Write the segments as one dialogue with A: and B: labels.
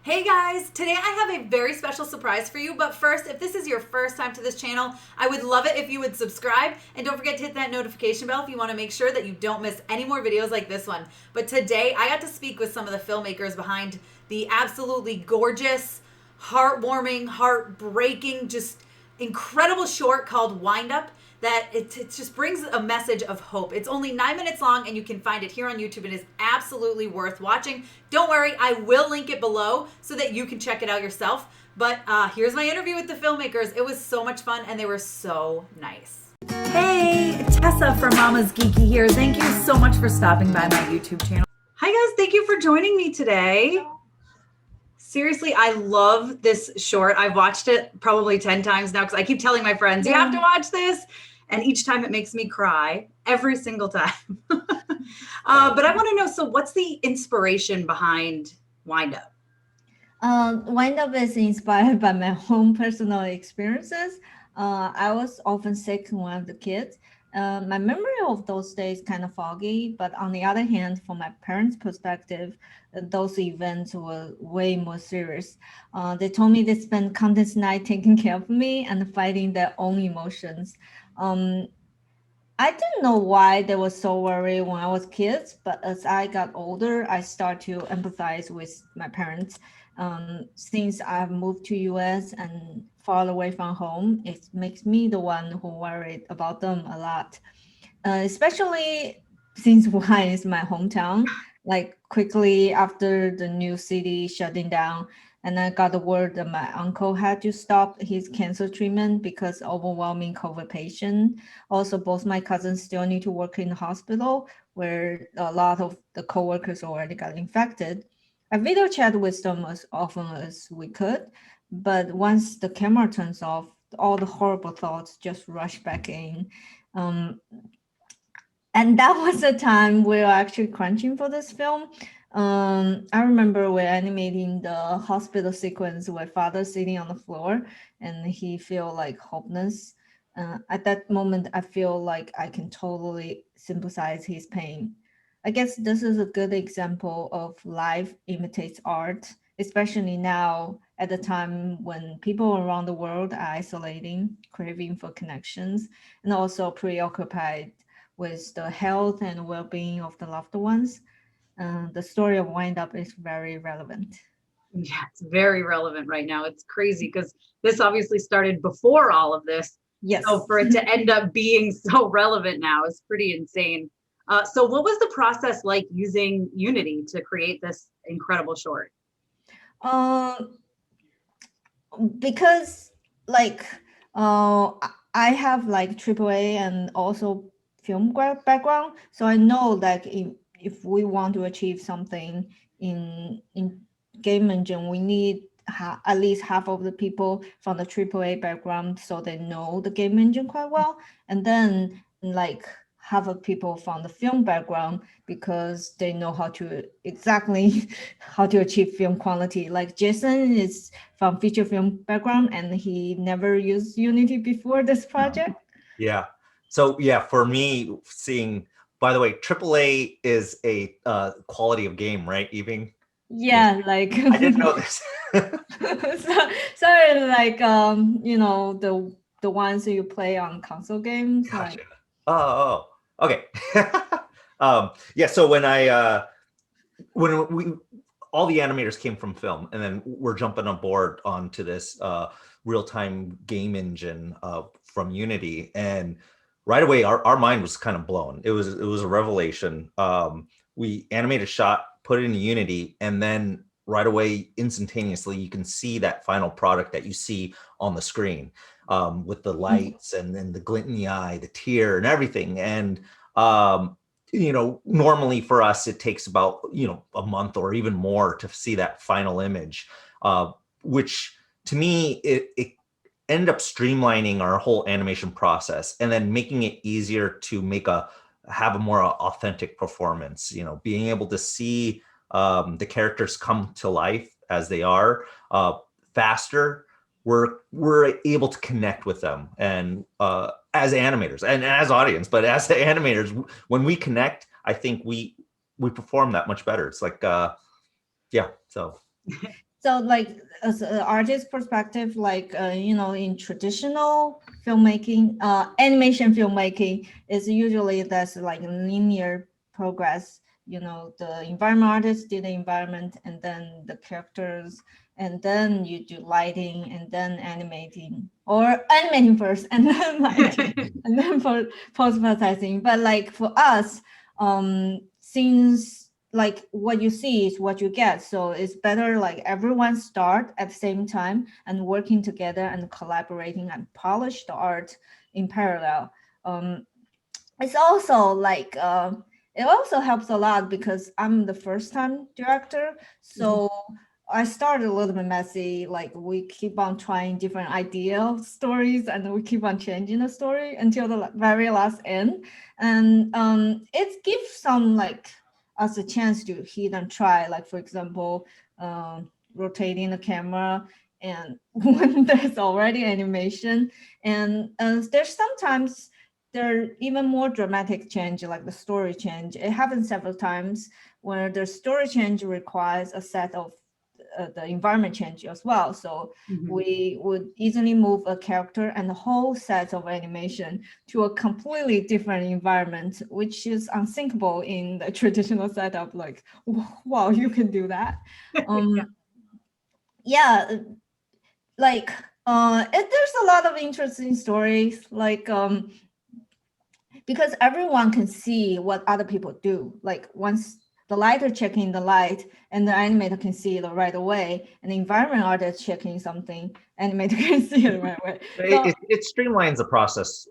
A: Hey guys, today I have a very special surprise for you. But first, if this is your first time to this channel, I would love it if you would subscribe. And don't forget to hit that notification bell if you want to make sure that you don't miss any more videos like this one. But today, I got to speak with some of the filmmakers behind the absolutely gorgeous, heartwarming, heartbreaking, just incredible short called WiNDUP that it just brings a message of hope. It's only 9 minutes long and you can find it here on YouTube. It is absolutely worth watching. Don't worry, I will link it below so that you can check it out yourself. But here's my interview with the filmmakers. It was so much fun and they were so nice. Hey, Tessa from Mama's Geeky here. Thank you so much for stopping by my YouTube channel. Hi guys, thank you for joining me today. Seriously, I love this short. I've watched it probably 10 times now because I keep telling my friends, you have to watch this. And each time it makes me cry, every single time. But I want to know, so what's the inspiration behind WiNDUP?
B: WiNDUP is inspired by my own personal experiences. I was often sick when I was a kid. My memory of those days kind of foggy, but on the other hand, from my parents' perspective, those events were way more serious. They told me they spent countless nights taking care of me and fighting their own emotions. I didn't know why they were so worried when I was kids, but as I got older, I start to empathize with my parents. Since I've moved to US and far away from home, it makes me the one who worried about them a lot. Especially since Wuhan is my hometown, like quickly after the new city shutting down, and I got the word that my uncle had to stop his cancer treatment because overwhelming COVID patient. Also, both my cousins still need to work in the hospital where a lot of the coworkers already got infected. I video chat with them as often as we could, but once the camera turns off, all the horrible thoughts just rush back in. Um, and that was the time we were actually crunching for this film. I remember we're animating the hospital sequence where father's sitting on the floor and he feel like hopeless. At that moment, I feel like I can totally sympathize his pain. I guess this is a good example of life imitates art, especially now at the time when people around the world are isolating, craving for connections, and also preoccupied with the health and well-being of the loved ones. The story of WiNDUP is very relevant.
A: Yeah, it's very relevant right now. It's crazy because this obviously started before all of this.
B: Yes.
A: So for it to end up being so relevant now is pretty insane. So what was the process like using Unity to create this incredible short?
B: Because like I have like AAA and also film background, so I know like if we want to achieve something in game engine, we need at least half of the people from the AAA background so they know the game engine quite well, and then like half of people from the film background because they know how to exactly how to achieve film quality. Like Jason is from feature film background and he never used Unity before this project.
C: Yeah. So yeah, for me, seeing, by the way, AAA is a quality of game, right, Yibing?
B: Yeah, like
C: I didn't know this.
B: so like you know the ones you play on console games.
C: Gotcha.
B: Like
C: Oh, okay. Yeah, so when we all the animators came from film, and then we're jumping on board onto this real-time game engine from Unity, and right away our mind was kind of blown. It was a revelation. We animated a shot, put it in Unity, and then right away, instantaneously, you can see that final product that you see on the screen with the lights and then the glint in the eye, the tear, and everything. And normally for us, it takes about, a month or even more to see that final image, which to me, it ended up streamlining our whole animation process and then making it easier to have a more authentic performance, being able to see the characters come to life as they are faster. We're able to connect with them, and as animators and as audience, but as the animators, when we connect, I think we perform that much better. It's like, yeah. So
B: So like as an artist perspective, like in traditional filmmaking, animation filmmaking is usually that's like linear progress. The environment artist did the environment, and then the characters, and then you do lighting, and then animating, or animating first, and then lighting, and then for post-processing. But like for us, since like what you see is what you get, so it's better like everyone start at the same time and working together and collaborating and polish the art in parallel. It's also like it also helps a lot because I'm the first time director, so I started a little bit messy. Like we keep on trying different idea stories, and we keep on changing the story until the very last end. And it gives some like us a chance to hit and try. Like for example, rotating the camera, and when there's already animation, and there's sometimes there are even more dramatic change, like the story change. It happens several times where the story change requires a set of the environment change as well. So we would easily move a character and the whole set of animation to a completely different environment, which is unthinkable in the traditional setup. Like, wow, you can do that. Yeah, like there's a lot of interesting stories. Like because everyone can see what other people do. Like once the lighter checking the light and the animator can see it right away, and the environment artist checking something, animator can see it right away. So
C: It streamlines the process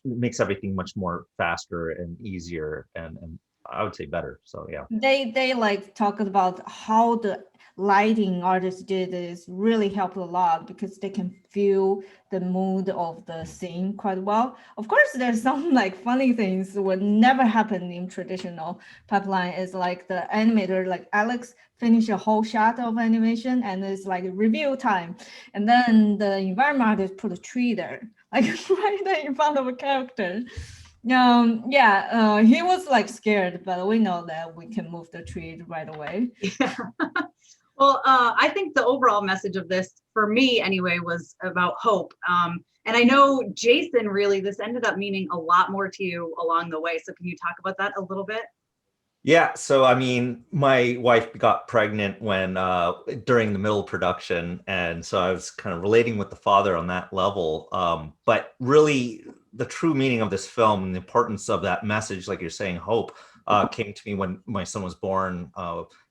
C: makes everything much more faster and easier, and I would say better. So yeah.
B: they like talk about how the lighting artist did is really helped a lot because they can feel the mood of the scene quite well. Of course, there's some like funny things would never happen in traditional pipeline. Is like the animator, like Alex, finish a whole shot of animation and it's like review time, and then the environment artist put a tree there, like right there in front of a character. He was like scared, but we know that we can move the tree right away.
D: Yeah. Well, I think the overall message of this, for me anyway, was about hope. And I know, Jason, really, this ended up meaning a lot more to you along the way. So can you talk about that a little bit?
C: Yeah, so I mean, my wife got pregnant when during the middle of production, and so I was kind of relating with the father on that level. But really, the true meaning of this film and the importance of that message, like you're saying, hope, came to me when my son was born.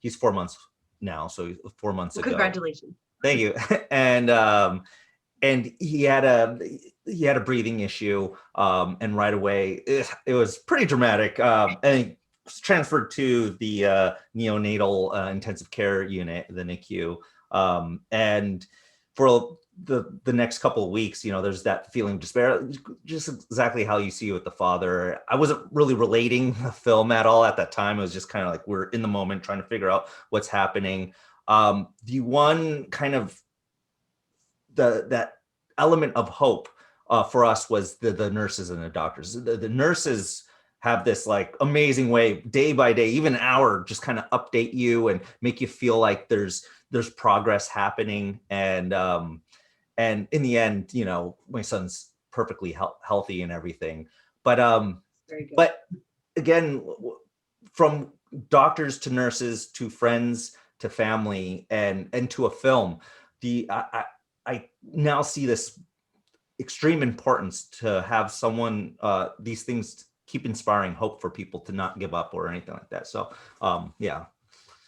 C: He's 4 months now, so 4 months ago.
D: Congratulations.
C: Thank you. And he had a breathing issue, and right away it was pretty dramatic. And transferred to the neonatal intensive care unit, the NICU, and for the next couple of weeks, there's that feeling of despair, just exactly how you see with the father. I wasn't really relating the film at all at that time. It was just kind of like we're in the moment trying to figure out what's happening. The one kind of that element of hope for us was the nurses and the doctors. The nurses have this like amazing way, day by day, even an hour, just kind of update you and make you feel like there's progress happening. And in the end, my son's perfectly healthy and everything. But again, from doctors to nurses to friends to family and to a film, I now see this extreme importance to have someone, these things keep inspiring hope for people to not give up or anything like that. So yeah.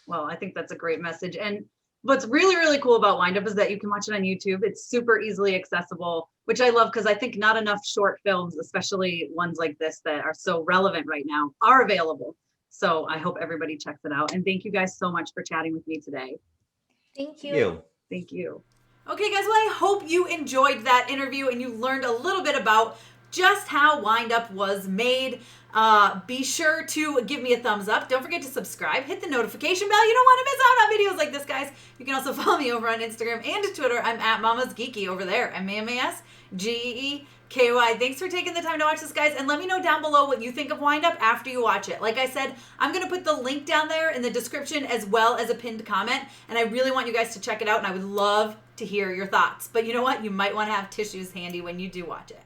D: Well, I think that's a great message. And what's really, really cool about WiNDUP is that you can watch it on YouTube. It's super easily accessible, which I love because I think not enough short films, especially ones like this that are so relevant right now, are available. So I hope everybody checks it out. And thank you guys so much for chatting with me today.
B: Thank you.
D: Thank you.
A: Okay, guys, well, I hope you enjoyed that interview and you learned a little bit about just how WiNDUP was made. Be sure to give me a thumbs up. Don't forget to subscribe. Hit the notification bell. You don't want to miss out on videos like this, guys. You can also follow me over on Instagram and Twitter. I'm at Mama's Geeky over there. MAMASGEEKY. Thanks for taking the time to watch this, guys. And let me know down below what you think of WiNDUP after you watch it. Like I said, I'm going to put the link down there in the description as well as a pinned comment. And I really want you guys to check it out. And I would love to hear your thoughts. But you know what? You might want to have tissues handy when you do watch it.